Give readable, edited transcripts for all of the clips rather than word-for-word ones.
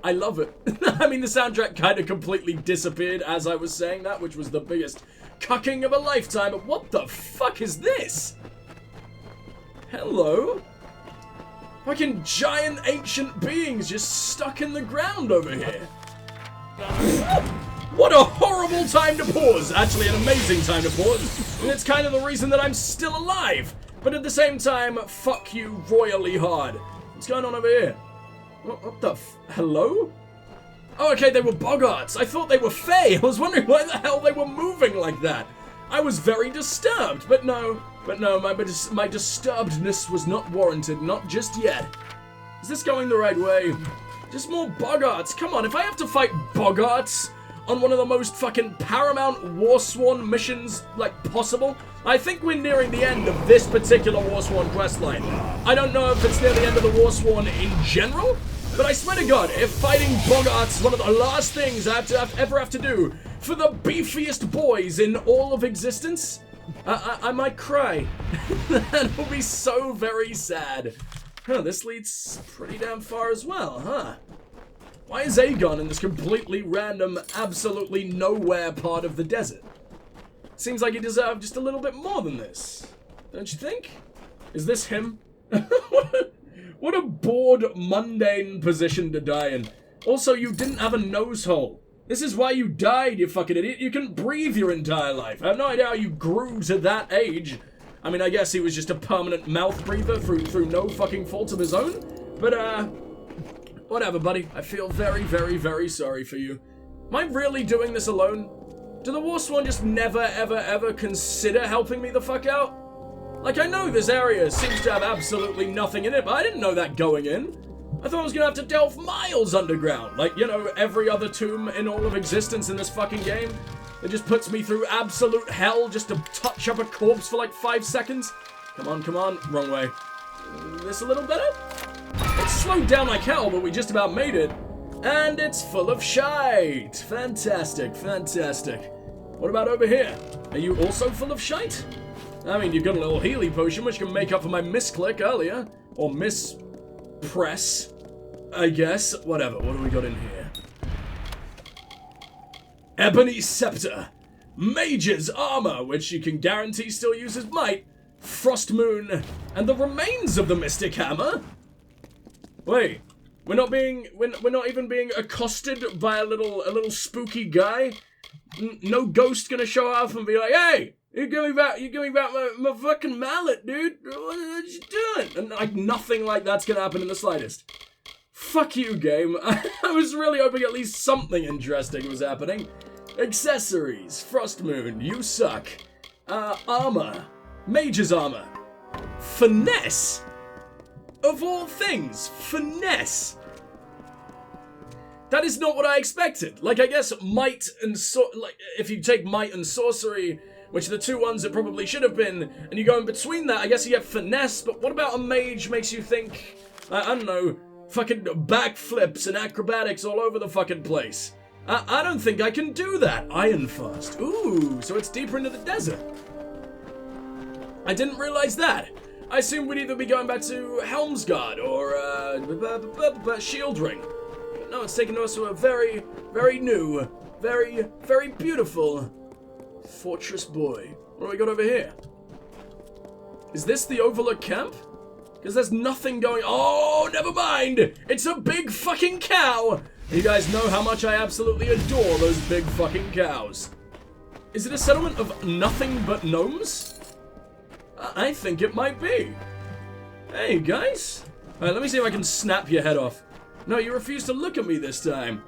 I love it. I mean, the soundtrack kind of completely disappeared as I was saying that, which was the biggest cucking of a lifetime. But what the fuck is this? Hello? Fucking giant ancient beings just stuck in the ground over here. What a horrible time to pause. Actually, an amazing time to pause. And it's kind of the reason that I'm still alive. But at the same time, fuck you royally hard. What's going on over here? What the hello? Oh, okay, they were boggarts. I thought they were fae. I was wondering why the hell they were moving like that. I was very disturbed, but no, my disturbedness was not warranted, not just yet. Is this going the right way? Just more boggarts. Come on, if I have to fight boggarts on one of the most fucking paramount Warsworn missions, like, possible, I think we're nearing the end of this particular Warsworn questline. I don't know if it's near the end of the Warsworn in general, but I swear to God, if fighting boggarts is one of the last things I ever have to do for the beefiest boys in all of existence, I might cry. That will be so very sad. Huh, this leads pretty damn far as well, huh? Why is Aegon in this completely random, absolutely nowhere part of the desert? Seems like he deserved just a little bit more than this. Don't you think? Is this him? What a bored, mundane position to die in. Also, you didn't have a nose hole. This is why you died, you fucking idiot. You couldn't breathe your entire life. I have no idea how you grew to that age. I mean, I guess he was just a permanent mouth breather through no fucking fault of his own. But, whatever, buddy. I feel very, very, very sorry for you. Am I really doing this alone? Do the Warsworn just never, ever, ever consider helping me the fuck out? Like, I know this area seems to have absolutely nothing in it, but I didn't know that going in. I thought I was gonna have to delve miles underground. Like, you know, every other tomb in all of existence in this fucking game. It just puts me through absolute hell just to touch up a corpse for like 5 seconds. Come on, come on. Wrong way. This a little better? It's slowed down like hell, but we just about made it. And it's full of shite. Fantastic, fantastic. What about over here? Are you also full of shite? I mean, you've got a little Healy potion, which can make up for my misclick earlier. Or mispress, I guess. Whatever, what do we got in here? Ebony Scepter. Mage's Armor, which you can guarantee still uses might. Frost Moon. And the remains of the Mystic Hammer. Wait, we're not even being accosted by a little spooky guy? No ghost gonna show up and be like, hey! You give me back my fucking mallet, dude. What you doing? And like nothing like that's gonna happen in the slightest. Fuck you, game. I was really hoping at least something interesting was happening. Accessories, Frost Moon, you suck. Armor, Mage's Armor, Finesse. Of all things, Finesse. That is not what I expected. Like, I guess might and if you take might and sorcery, which are the two ones that probably should have been, and you go in between that, I guess you get finesse, but what about a mage makes you think, I don't know, fucking backflips and acrobatics all over the fucking place? I don't think I can do that. Iron Fast. Ooh, so it's deeper into the desert. I didn't realize that. I assumed we'd either be going back to Helmsguard or Shield Ring. No, it's taken us to a very, very new, very, very beautiful Fortress Boy. What do we got over here? Is this the Overlook Camp? Because there's nothing going... Oh, never mind! It's a big fucking cow! You guys know how much I absolutely adore those big fucking cows. Is it a settlement of nothing but gnomes? I think it might be. Hey, guys. Alright, let me see if I can snap your head off. No, you refuse to look at me this time.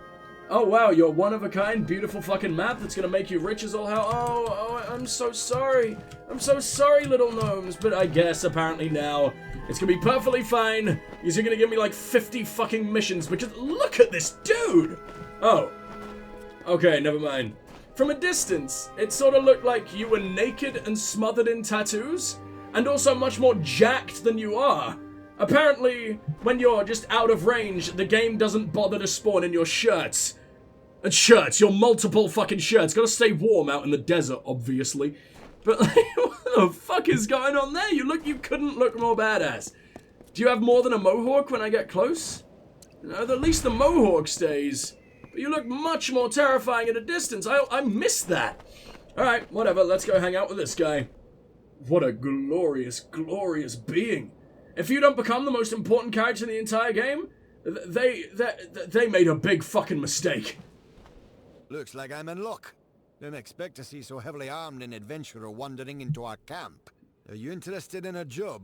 Oh, wow, your one-of-a-kind, beautiful fucking map that's gonna make you rich as all hell. Oh, I'm so sorry. I'm so sorry, little gnomes. But I guess, apparently now, it's gonna be perfectly fine, because you're gonna give me, like, 50 fucking missions, because look at this dude! Oh. Okay, never mind. From a distance, it sort of looked like you were naked and smothered in tattoos, and also much more jacked than you are. Apparently, when you're just out of range, the game doesn't bother to spawn in your shirts. And shirts, your multiple fucking shirts. Gotta stay warm out in the desert, obviously. But, like, what the fuck is going on there? You couldn't look more badass. Do you have more than a mohawk when I get close? At least the mohawk stays. But you look much more terrifying at a distance. I missed that. Alright, whatever. Let's go hang out with this guy. What a glorious, glorious being. If you don't become the most important character in the entire game, they made a big fucking mistake. Looks like I'm in luck. Didn't expect to see so heavily armed an adventurer wandering into our camp. Are you interested in a job?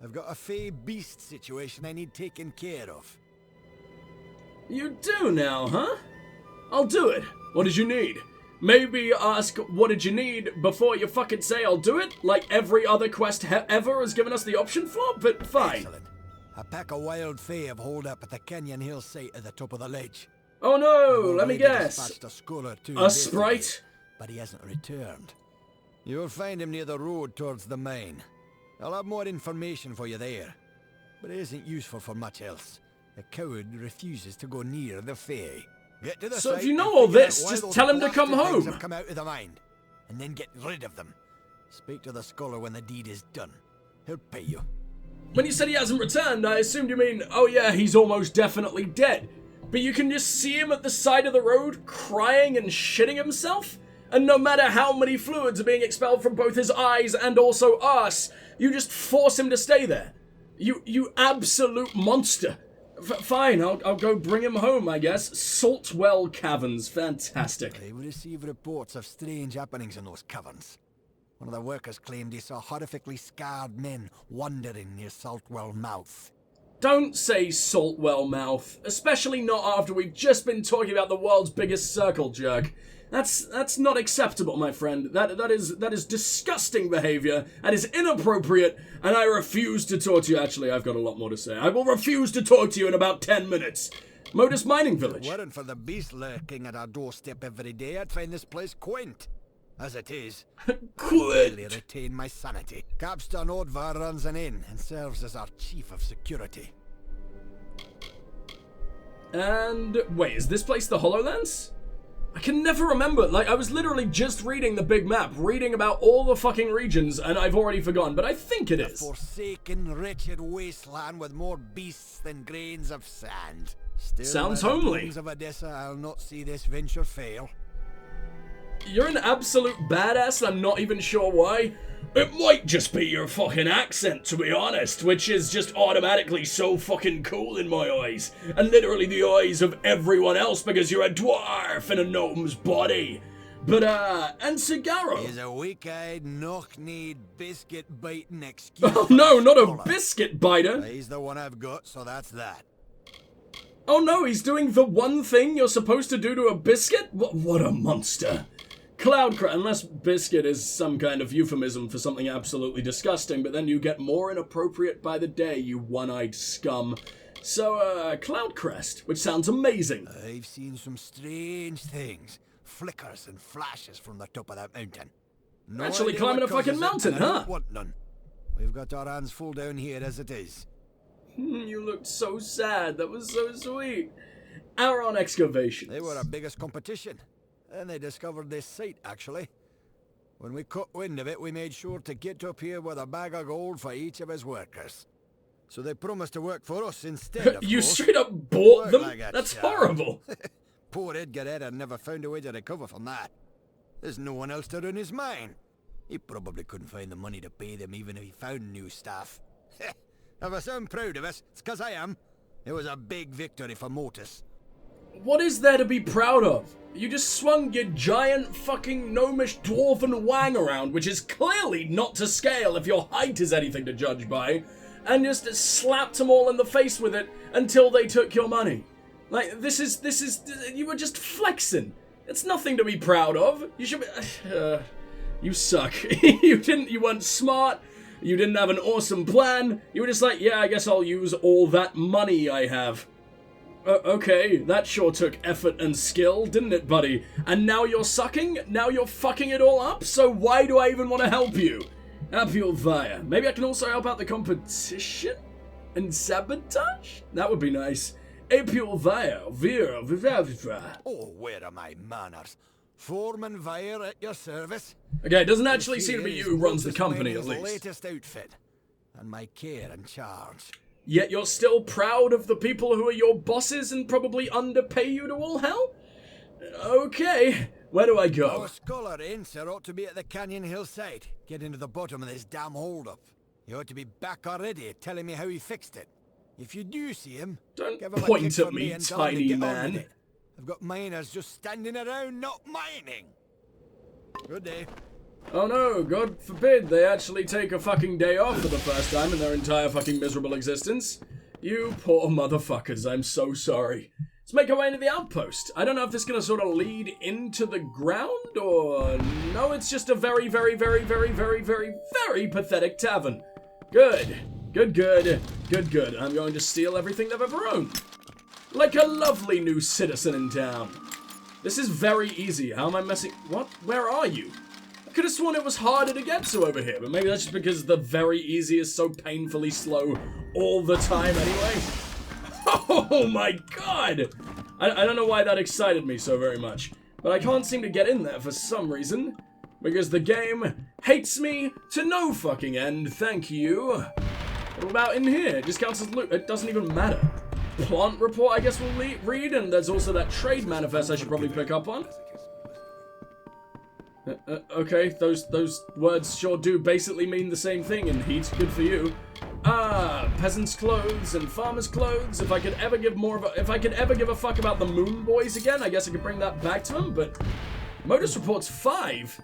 I've got a fey beast situation I need taken care of. You do now, huh? I'll do it. What did you need? Maybe ask what did you need before you fucking say I'll do it, like every other quest ever has given us the option for, but fine. Excellent. A pack of wild fey have holed up at the canyon hill site at the top of the ledge. Oh no, let me guess. A sprite? But he hasn't returned. You'll find him near the road towards the mine. I'll have more information for you there. But it isn't useful for much else. The coward refuses to go near the fey. Get to the so site if you know all this, just tell him to come home. Have come out of the mine, and then get rid of them. Speak to the scholar when the deed is done. He'll pay you. When you said he hasn't returned, I assumed you mean, oh yeah, he's almost definitely dead. But you can just see him at the side of the road, crying and shitting himself? And no matter how many fluids are being expelled from both his eyes and also us, you just force him to stay there. You absolute monster. Fine, I'll go bring him home, I guess. Saltwell Caverns, fantastic. They receive reports of strange happenings in those caverns. One of the workers claimed he saw horrifically scarred men wandering near Saltwell Mouth. Don't say Saltwell Mouth, especially not after we've just been talking about the world's biggest circle jerk. That's not acceptable, my friend. That is disgusting behavior. That is inappropriate, and I refuse to talk to you. Actually, I've got a lot more to say. I will refuse to talk to you in about 10 minutes. Modus Mining Village. If it weren't for the beast lurking at our doorstep every day, I'd find this place quaint. As it is, quaint. I retain my sanity. Capstan Odvar runs an inn and serves as our chief of security. And wait, is this place the HoloLens? I can never remember. Like, I was literally just reading the big map, reading about all the fucking regions, and I've already forgotten, but I think it is. A forsaken, wretched wasteland with more beasts than grains of sand. Still, sounds homely. Of Odessa, I'll not see this venture fail. You're an absolute badass, and I'm not even sure why. It might just be your fucking accent, to be honest, which is just automatically so fucking cool in my eyes. And literally the eyes of everyone else because you're a dwarf in a gnome's body. But, and Cigaro. He's a weak-eyed, knock-kneed, biscuit-biting excuse. Oh no, not a biscuit biter. He's the one I've got, so that's that. Oh no, he's doing the one thing you're supposed to do to a biscuit? What a monster. Unless biscuit is some kind of euphemism for something absolutely disgusting, but then you get more inappropriate by the day, you one-eyed scum. So, Cloudcrest, which sounds amazing. I've seen some strange things. Flickers and flashes from the top of that mountain. No Actually climbing a fucking mountain, huh? I don't want none. We've got our hands full down here as it is. You looked so sad. That was so sweet. Aron Excavations. They were our biggest competition. And they discovered this site, actually. When we caught wind of it, we made sure to get up here with a bag of gold for each of his workers. So they promised to work for us instead, of You course. straight up bought them? Like That's horrible. Poor Edgar had never found a way to recover from that. There's no one else to run his mine. He probably couldn't find the money to pay them even if he found new staff. If I sound proud of us, it's 'cause I am. It was a big victory for Motus. What is there to be proud of? You just swung your giant fucking gnomish dwarven wang around, which is clearly not to scale if your height is anything to judge by, and just slapped them all in the face with it until they took your money. Like, this is, you were just flexing. It's nothing to be proud of. You should be, you suck. You weren't smart. You didn't have an awesome plan. You were just like, yeah, I guess I'll use all that money I have. Okay, that sure took effort and skill, didn't it, buddy? And now you're sucking? Now you're fucking it all up? So why do I even want to help you? Appial Via. Maybe I can also help out the competition? And sabotage? That would be nice. Appial Via. Oh, where are my manners? Foreman Vire at your service. Okay, it doesn't actually seem to be you who runs the company, at least. Latest outfit. And my care and charge. yet you're still proud of the people who are your bosses and probably underpay you to all hell? Okay, where do I go? Our scholar Incer ought to be at the canyon hillside, getting to the bottom of this damn holdup. He ought to be back already, telling me how he fixed it. If you do see him, don't give him point a kick at from me, and tell him to tiny get on man. with it. I've got miners just standing around not mining. Good day. Oh no, God forbid they actually take a fucking day off for the first time in their entire fucking miserable existence. You poor motherfuckers, I'm so sorry. Let's make our way into the outpost. I don't know if this is gonna sort of lead into the ground, or... No, it's just a very, very, very, very, very, very, very pathetic tavern. Good. Good, good. Good, good. I'm going to steal everything they've ever owned. Like a lovely new citizen in town. This is very easy. How am I messing... What? Where are you? I could have sworn it was harder to get to over here, but maybe that's just because the very easy is so painfully slow all the time anyway. Oh my god! I don't know why that excited me so very much, but I can't seem to get in there for some reason, because the game hates me to no fucking end, thank you. What about in here? It just counts as loot. It doesn't even matter. Plant report, I guess we'll read, and there's also that trade manifest I should probably pick up on. Okay, those words sure do basically mean the same thing in Heat. Good for you. Ah, peasants' clothes and farmers' clothes. If I could ever give a fuck about the Moon Boys again, I guess I could bring that back to them. But modus report's 5.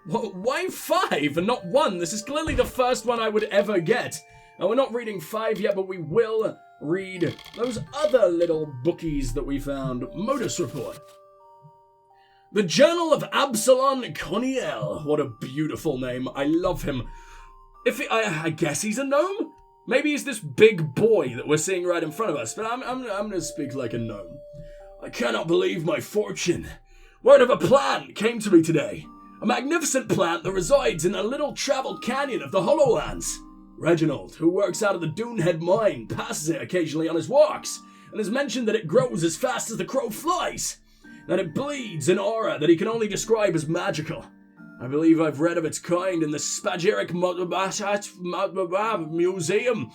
Why 5 and not 1? This is clearly the first one I would ever get. Now we're not reading 5 yet, but we will read those other little bookies that we found. Modus report. The Journal of Absalon Coniel. What a beautiful name. I love him. I guess he's a gnome? Maybe he's this big boy that we're seeing right in front of us, but I'm gonna speak like a gnome. I cannot believe my fortune. Word of a plant came to me today. A magnificent plant that resides in a little traveled canyon of the Hollowlands. Reginald, who works out of the Dunehead mine, passes it occasionally on his walks, and has mentioned that it grows as fast as the crow flies. That it bleeds an aura that he can only describe as magical. I believe I've read of its kind in the Spagiric Museum,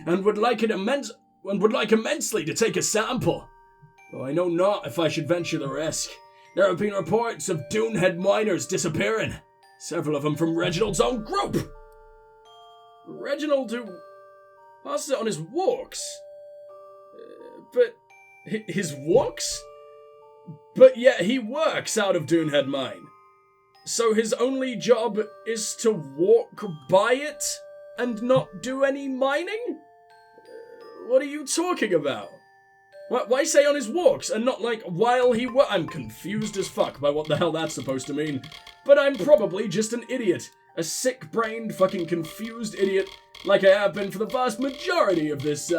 and would like immensely to take a sample. Though I know not if I should venture the risk. There have been reports of Dunehead miners disappearing, several of them from Reginald's own group. Reginald who passes it on his walks. But his walks? But yet he works out of Dunehead Mine. So his only job is to walk by it and not do any mining? What are you talking about? Why say on his walks and not like while he works? I'm confused as fuck by what the hell that's supposed to mean. But I'm probably just an idiot. A sick-brained, fucking confused idiot like I have been for the vast majority of this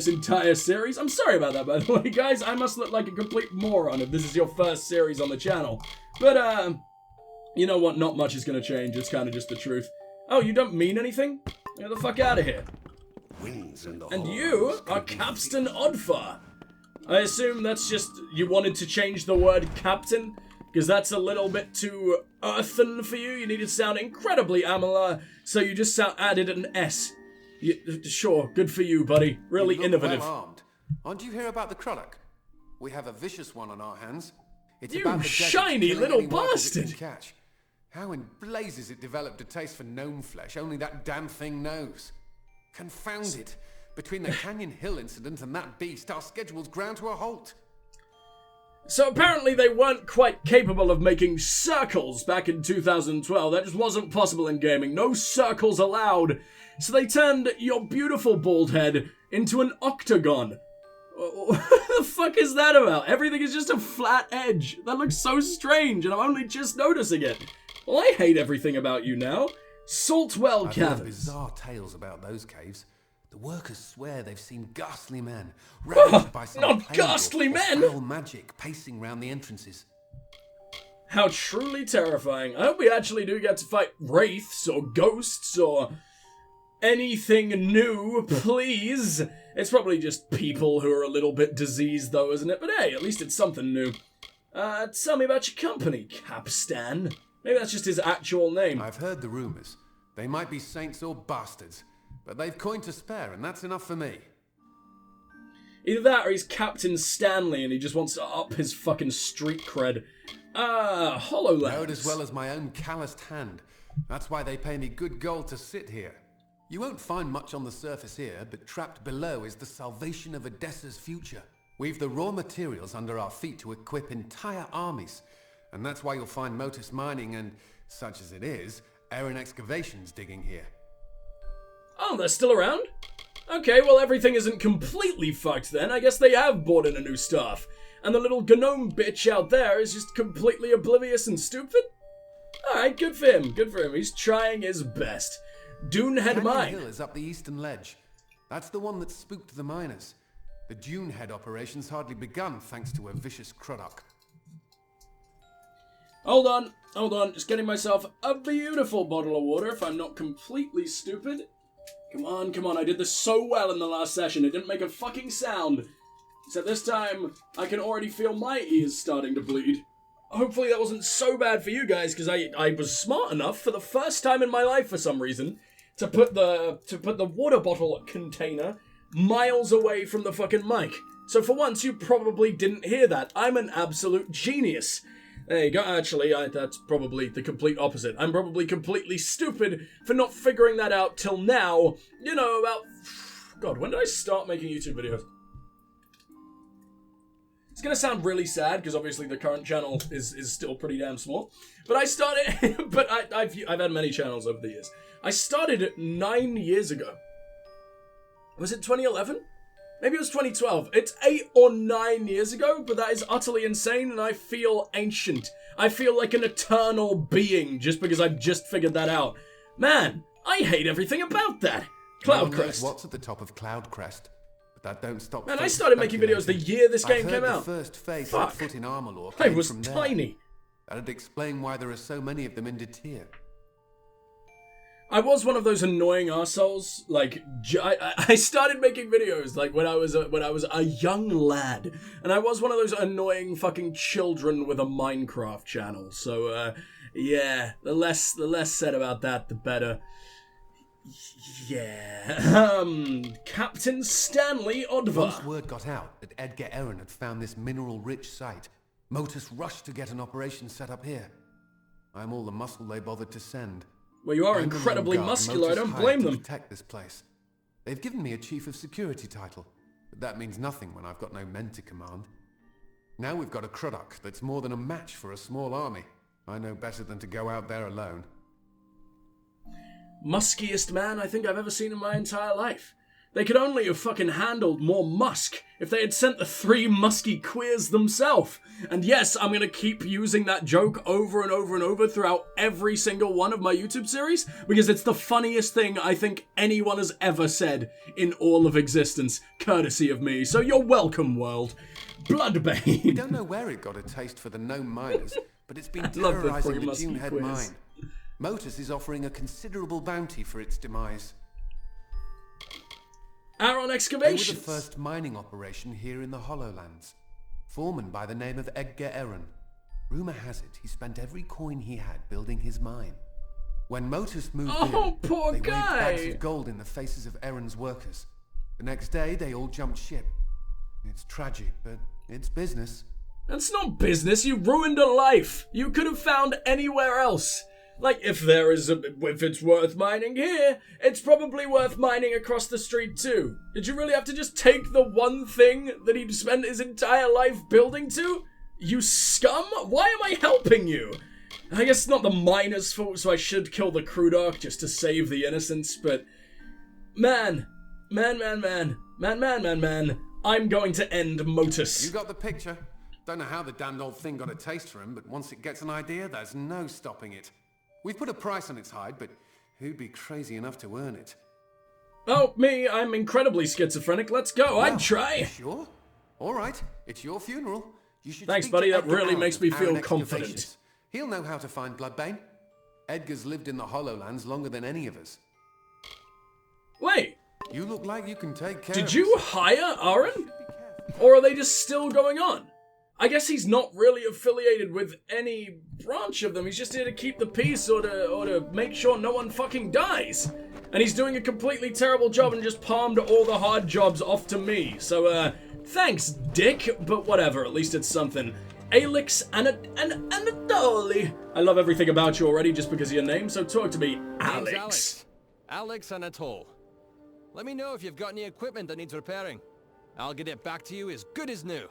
entire series. I'm sorry about that, by the way, guys. I must look like a complete moron if this is your first series on the channel. But, you know what? Not much is gonna change. It's kind of just the truth. Oh, you don't mean anything? Get the fuck out of here. And you are Capstan Oddfar. I assume that's just you wanted to change the word captain, because that's a little bit too earthen for you. You needed to sound incredibly Amalur, so you just added an S. Sure, good for you, buddy. Really innovative. Well armed. Aren't you hear about the Krullock? We have a vicious one on our hands. It's You about the shiny little bastard! Catch. How in blazes it developed a taste for gnome flesh, only that damn thing knows. Confound it. Between the Canyon Hill incident and that beast, our schedule's ground to a halt. So apparently they weren't quite capable of making circles back in 2012. That just wasn't possible in gaming. No circles allowed. So they turned your beautiful bald head into an octagon. What the fuck is that about? Everything is just a flat edge. That looks so strange, and I'm only just noticing it. Well, I hate everything about you now. Saltwell I've heard Caverns. bizarre tales about those caves. The workers swear they've seen ghastly men, ravaged by some not plague ghastly or men! foul magic pacing round the entrances. How truly terrifying. I hope we actually do get to fight wraiths or ghosts or anything new, please. It's probably just people who are a little bit diseased though, isn't it? But hey, at least it's something new. Tell me about your company, Capstan. Maybe that's just his actual name. I've heard the rumours. They might be saints or bastards, but they've coin to spare, and that's enough for me. Either that or he's Captain Stanley and he just wants to up his fucking street cred. HoloLens. Know it as well as my own calloused hand. That's why they pay me good gold to sit here. You won't find much on the surface here, but trapped below is the salvation of Odessa's future. We've the raw materials under our feet to equip entire armies. And that's why you'll find Motus mining and, such as it is, Aaron excavations digging here. Oh, they're still around? Okay, well everything isn't completely fucked then. I guess they have brought in a new staff. And the little gnome bitch out there is just completely oblivious and stupid? Alright, good for him, good for him. He's trying his best. Dunehead Mine. Hill is up the eastern ledge. That's the one that spooked the miners. The Dunehead operation's hardly begun thanks to a vicious Croddock. Hold on, just getting myself a beautiful bottle of water if I'm not completely stupid. Come on, I did this so well in the last session, it didn't make a fucking sound. So this time, I can already feel my ears starting to bleed. Hopefully that wasn't so bad for you guys, because I was smart enough for the first time in my life for some reason to put the water bottle container miles away from the fucking mic. So for once, you probably didn't hear that. I'm an absolute genius. There you go. Actually, that's probably the complete opposite. I'm probably completely stupid for not figuring that out till now. You know, about... God, when did I start making YouTube videos? It's gonna sound really sad, because obviously the current channel is still pretty damn small. But I started... but I've had many channels over the years. I started 9 years ago. Was it 2011? Maybe it was 2012. It's 8 or 9 years ago, but that is utterly insane, and I feel ancient. I feel like an eternal being, just because I've just figured that out. Man, I hate everything about that. Cloudcrest. What's at the top of Cloudcrest? But that don't stop. Man, I started making videos the year this game came out. The first face Fuck. foot in Amalur I came was from tiny. There. That'd explain why there are so many of them in Detir. I was one of those annoying arseholes. Like, I started making videos like when I was a young lad, and I was one of those annoying fucking children with a Minecraft channel. So, yeah, the less said about that, the better. Yeah. Captain Stanley Odvar. Once word got out that Edgar Aaron had found this mineral-rich site, Motus rushed to get an operation set up here. I'm all the muscle they bothered to send. Well, you are incredibly muscular, I don't blame them. To protect this place. They've given me a Chief of Security title, but that means nothing when I've got no men to command. Now we've got a Croddock that's more than a match for a small army. I know better than to go out there alone. Muskiest man I think I've ever seen in my entire life. They could only have fucking handled more musk if they had sent the 3 musky queers themselves. And yes, I'm gonna keep using that joke over and over and over throughout every single one of my YouTube series, because it's the funniest thing I think anyone has ever said in all of existence, courtesy of me. So you're welcome, world. Bloodbane. We don't know where it got a taste for the gnome miners, but it's been terrorizing the Dunehead mine. Motus is offering a considerable bounty for its demise. Aaron Excavations. They were the first mining operation here in the HoloLands. Foreman by the name of Edgar Aaron. Rumor has it he spent every coin he had building his mine. When Motus moved in, poor they waved guy. bags of gold in the faces of Aaron's workers. The next day, they all jumped ship. It's tragic, but it's business. That's not business. You ruined a life. You could have found anywhere else. Like, if it's worth mining here, it's probably worth mining across the street too. Did you really have to just take the one thing that he'd spent his entire life building to? You scum? Why am I helping you? I guess it's not the miner's fault, so I should kill the Croddock just to save the innocents, but... Man, I'm going to end Motus. You got the picture. Don't know how the damned old thing got a taste for him, but once it gets an idea, there's no stopping it. We've put a price on its hide, but who'd be crazy enough to earn it? Oh, me, I'm incredibly schizophrenic. Let's go, Well, I'd try. Sure? All right, it's your funeral. You should Thanks, speak buddy, to that Edgar really Aaron makes of me feel Aaron confident. Excavations. He'll know how to find Bloodbane. Edgar's lived in the HoloLands longer than any of us. Wait, You look like you can take care did of you yourself. hire Aaron? Or are they just still going on? I guess he's not really affiliated with any branch of them. He's just here to keep the peace or to make sure no one fucking dies. and he's doing a completely terrible job and just palmed all the hard jobs off to me. So, thanks, dick, but whatever, at least it's something. Alex Anatoly. I love everything about you already just because of your name, so talk to me, Alex. Alex Anatole. Let me know if you've got any equipment that needs repairing. I'll get it back to you as good as new.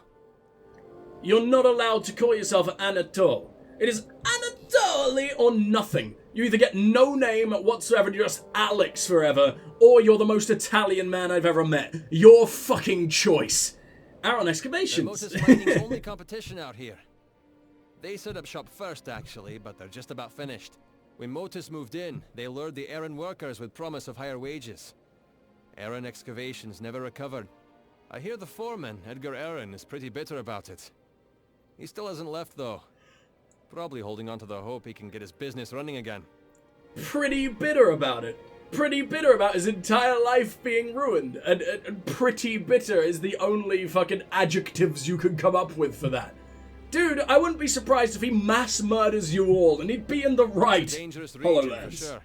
You're not allowed to call yourself Anatole. It is Anatoly or nothing. You either get no name whatsoever and you're just Alex forever, or you're the most Italian man I've ever met. Your fucking choice. Aaron Excavations. Motus Mining's only competition out here. They set up shop first, actually, but they're just about finished. When Motus moved in, they lured the Aaron workers with promise of higher wages. Aaron Excavations never recovered. I hear the foreman, Edgar Aaron, is pretty bitter about it. He still hasn't left, though. Probably holding on to the hope he can get his business running again. Pretty bitter about it. Pretty bitter about his entire life being ruined. And pretty bitter is the only fucking adjectives you could come up with for that. Dude, I wouldn't be surprised if he mass murders you all, and he'd be in the right. Dangerous region, for HoloLens. sure.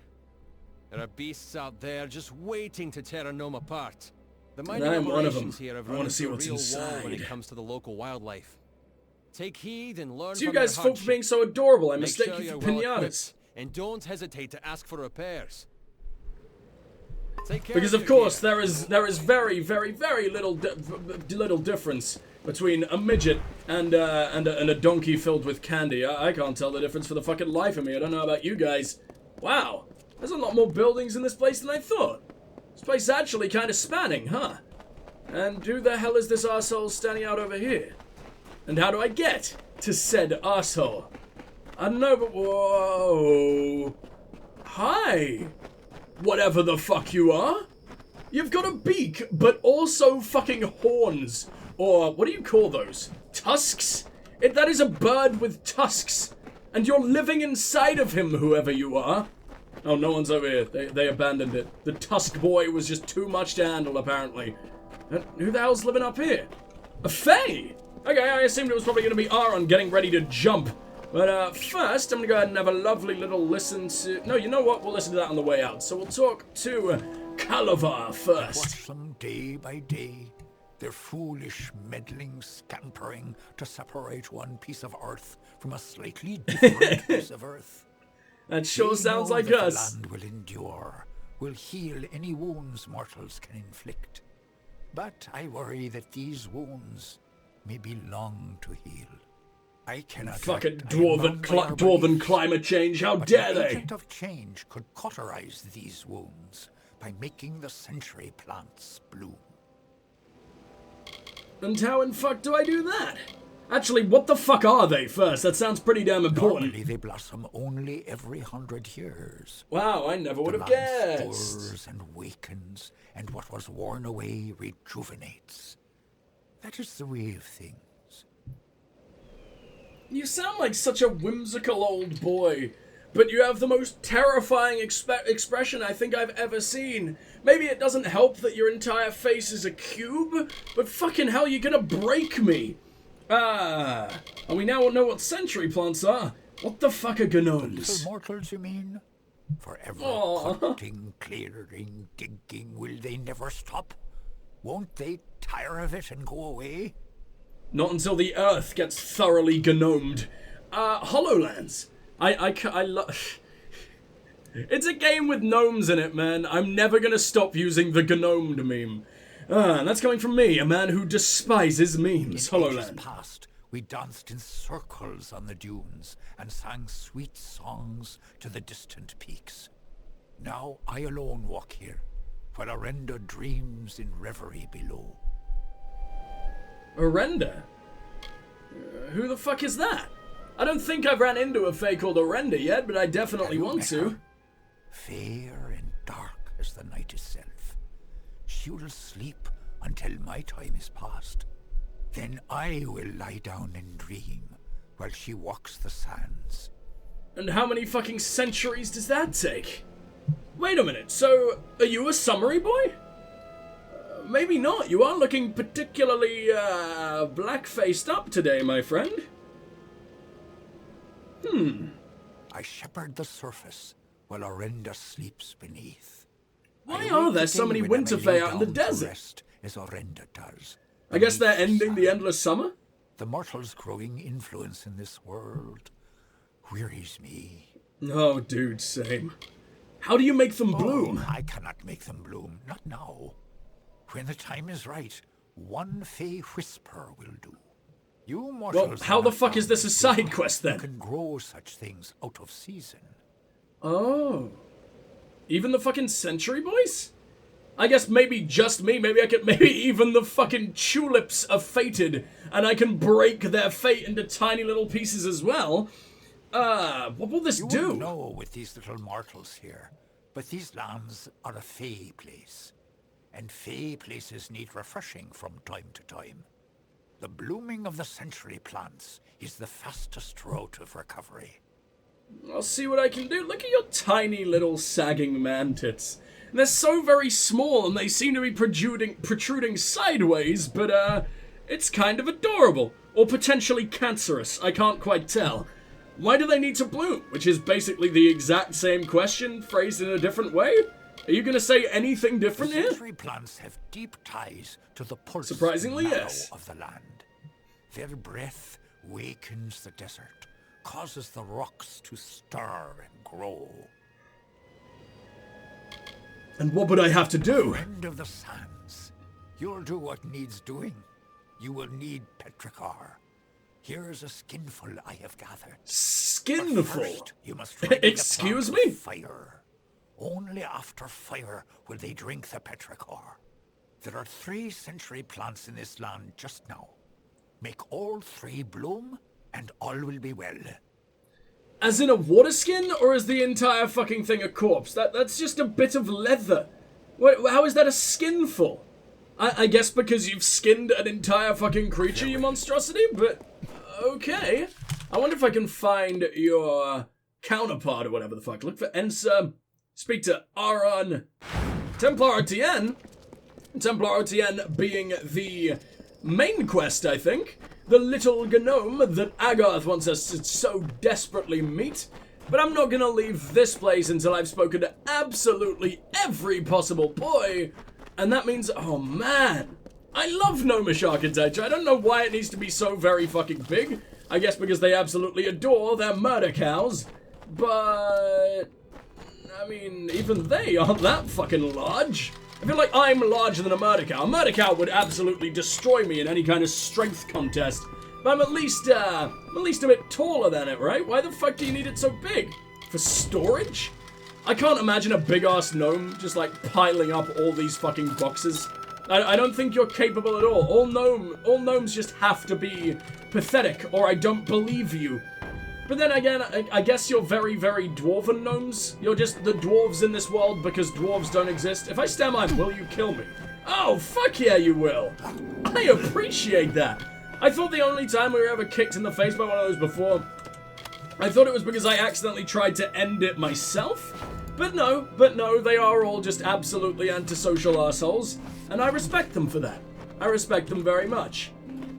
There are beasts out there just waiting to tear a gnome apart. The And mining I'm one of them. operations here have I run wanna into see a what's real wall when it inside. comes to the local wildlife. Take heed and learn So you from their guys folk for hardship. being so adorable. I Make mistake sure you you're for well pinatas. equipped, and don't hesitate to ask for repairs. Take care Because of your course gear. there is very little little difference between a midget and a donkey filled with candy. I can't tell the difference for the fucking life of me. I don't know about you guys. Wow, there's a lot more buildings in this place than I thought. This place is actually kind of spanning, huh? And who the hell is this arsehole standing out over here? And how do I get to said arsehole? I don't know, but whoa. Hi. Whatever the fuck you are. You've got a beak, but also fucking horns. Or, what do you call those? Tusks? That is a bird with tusks. And you're living inside of him, whoever you are. Oh, no one's over here. They abandoned it. The tusk boy was just too much to handle, apparently. Who the hell's living up here? A fae? Okay, I assumed it was probably going to be Aaron getting ready to jump. But first, I'm going to go ahead and have a lovely little listen to... No, you know what? We'll listen to that on the way out. So we'll talk to Dokkalfar first. Watch them day by day, their foolish, meddling scampering to separate one piece of earth from a slightly different piece of earth. That sure They sounds know like that us. The land will endure, will heal any wounds mortals can inflict. But I worry that these wounds may be long to heal. I cannot Fucking act, I am bound by our dwarven beliefs. climate change. How But dare the they? agent of change could cauterize these wounds by making the century plants bloom. And how in fuck do I do that? Actually, what the fuck are they first? That sounds pretty damn important. Normally they blossom only every 100 years. Wow, I never would The have land guessed. stirs and wakens, and what was worn away rejuvenates. That is the way of things. You sound like such a whimsical old boy, but you have the most terrifying expression I think I've ever seen. Maybe it doesn't help that your entire face is a cube, but fucking hell, you're gonna break me. And we now know what century plants are. What the fuck are gnomes? Little mortals, you mean? Forever Aw. cutting, clearing, digging, will they never stop? Won't they tire of it and go away? Not until the Earth gets thoroughly gnomed. HoloLens. I love... It's a game with gnomes in it, man. I'm never gonna stop using the gnomed meme. And that's coming from me, a man who despises memes. In ages HoloLens. past, we danced in circles on the dunes and sang sweet songs to the distant peaks. Now I alone walk here, while Arenda dreams in reverie below. Arenda? Who the fuck is that? I don't think I've ran into a fae called Arenda yet, but I definitely want to. Fair and dark as the night itself. She will sleep until my time is past. Then I will lie down and dream while she walks the sands. And how many fucking centuries does that take? Wait a minute, so are you a summery boy? Maybe not. You are looking particularly, black-faced up today, my friend. I shepherd the surface while Arenda sleeps beneath. Why are there so many Winterfell out in the desert? As Orenda does. I guess they're ending the endless summer? The mortals' growing influence in this world wearies me. Oh, dude, same. How do you make them bloom? Oh, I cannot make them bloom, not now. When the time is right, one fey whisper will do. You mortals... Well, how the fuck is this a side quest then? You can grow such things out of season. Oh. Even the fucking Century Boys? I guess maybe just me, maybe even the fucking tulips are fated, and I can break their fate into tiny little pieces as well. What will this do? You won't know with these little mortals here, but these lands are a fey place. And fey places need refreshing from time to time. The blooming of the century plants is the fastest route of recovery. I'll see what I can do. Look at your tiny little sagging man tits. They're so very small and they seem to be protruding sideways, but it's kind of adorable. Or potentially cancerous, I can't quite tell. Why do they need to bloom? Which is basically the exact same question, phrased in a different way? Are you going to say anything different here? Century plants have deep ties to the pulse Surprisingly, and marrow yes. of the land. Their breath wakens the desert, causes the rocks to stir and grow. And what would I have to do? Friend of the sands, you'll do what needs doing. You will need petrichor. Here's a skinful I have gathered. Skinful? First, you must ready the Excuse plant me? with fire. Only after fire will they drink the petrichor. There are 3 century plants in this land just now. Make all 3 bloom, and all will be well. As in a water skin, or is the entire fucking thing a corpse? That's just a bit of leather. How is that a skinful? I guess because you've skinned an entire fucking creature, you monstrosity, but okay. I wonder if I can find your counterpart or whatever the fuck. Look for Ensa, speak to Aron, Templar RTN. Templar RTN being the main quest, I think. The little gnome that Agarth wants us to so desperately meet. But I'm not gonna leave this place until I've spoken to absolutely every possible boy. And that means, oh man, I love gnomish architecture. I don't know why it needs to be so very fucking big. I guess because they absolutely adore their murder cows. But, I mean, even they aren't that fucking large. I feel like I'm larger than a murder cow. A murder cow would absolutely destroy me in any kind of strength contest. But I'm at least a bit taller than it, right? Why the fuck do you need it so big? For storage? I can't imagine a big-ass gnome just, like, piling up all these fucking boxes. I don't think you're capable at all. All gnomes just have to be pathetic, or I don't believe you. But then again, I guess you're very, very dwarven gnomes. You're just the dwarves in this world because dwarves don't exist. If I stand mine, will you kill me? Oh, fuck yeah, you will. I appreciate that. I thought the only time we were ever kicked in the face by one of those before, I thought it was because I accidentally tried to end it myself. But no, they are all just absolutely antisocial assholes, and I respect them for that. I respect them very much.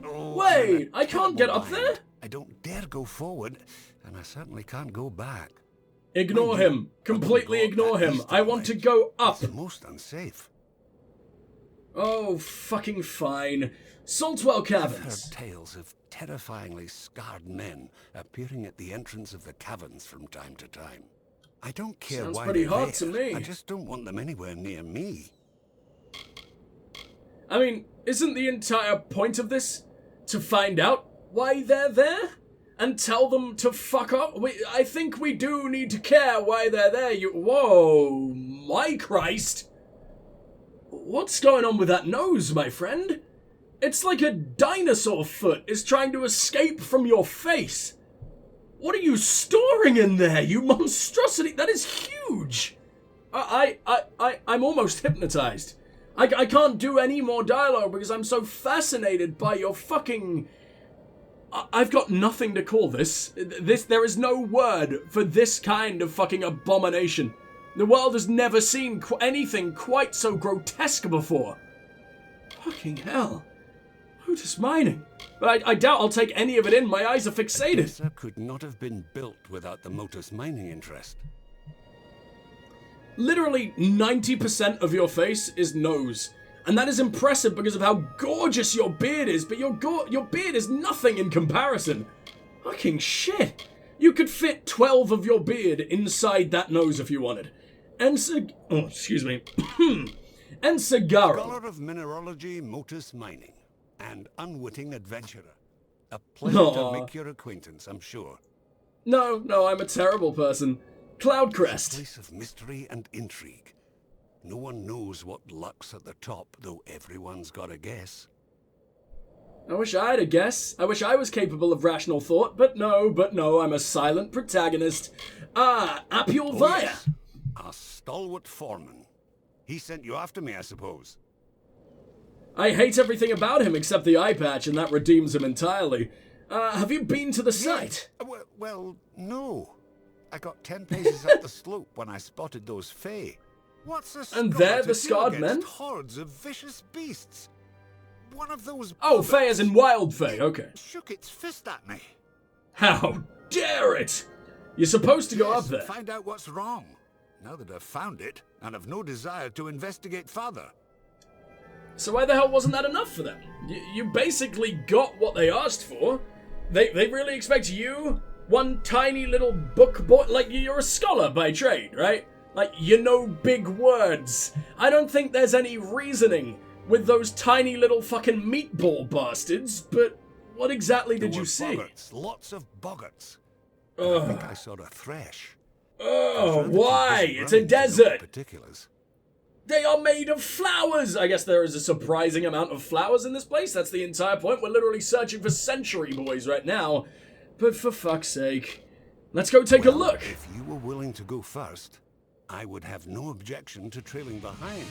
Oh, Wait, I can't get up there? I don't dare go forward, and I certainly can't go back. Ignore him. Completely ignore him. I want to go up. It's most unsafe. Oh, fucking fine. Saltwell I've Caverns. heard tales of terrifyingly scarred men appearing at the entrance of the caverns from time to time. I don't care Sounds why pretty they're hot there. to me. I just don't want them anywhere near me. I mean, isn't the entire point of this to find out why they're there? And tell them to fuck up? I think we do need to care why they're there. Whoa, my Christ. What's going on with that nose, my friend? It's like a dinosaur foot is trying to escape from your face. What are you storing in there, you monstrosity? That is huge. I'm almost hypnotized. I can't do any more dialogue because I'm so fascinated by your fucking... I've got nothing to call this. There is no word for this kind of fucking abomination. The world has never seen anything quite so grotesque before. Fucking hell. Lotus mining. But I doubt I'll take any of it in. My eyes are fixated. This could not have been built without the Motus mining interest. Literally 90% of your face is nose. And that is impressive because of how gorgeous your beard is, but your beard is nothing in comparison. Fucking shit. You could fit 12 of your beard inside that nose if you wanted. And excuse me. And Sagaro. Scholar of mineralogy, motus mining, and unwitting adventurer. A pleasure to make your acquaintance, I'm sure. No, I'm a terrible person. Cloudcrest. A place of mystery and intrigue. No one knows what lurks at the top, though everyone's got a guess. I wish I had a guess. I wish I was capable of rational thought, but no, I'm a silent protagonist. Apulvaya. Oh, yes. A stalwart foreman. He sent you after me, I suppose. I hate everything about him except the eye patch, and that redeems him entirely. Have you been to the site? Well, no. I got 10 paces up the slope when I spotted those Fae. What's a And they're the scarred men? Hordes of vicious beasts. One of those. Oh, Fae as in wild Fae, okay. Shook its fist at me. How dare it! You're supposed to go up there. Find out what's wrong. Now that I've found it, and have no desire to investigate further. So why the hell wasn't that enough for them? You basically got what they asked for. They really expect you, one tiny little book boy, like you're a scholar by trade, right? Like, you know big words. I don't think there's any reasoning with those tiny little fucking meatball bastards, but what exactly did you see? Boggarts, lots of boggarts. I think I saw a thresh. Oh, why? It's a desert. Particulars. They are made of flowers! I guess there is a surprising amount of flowers in this place. That's the entire point. We're literally searching for century boys right now. But for fuck's sake, let's go take a look. If you were willing to go first, I would have no objection to trailing behind.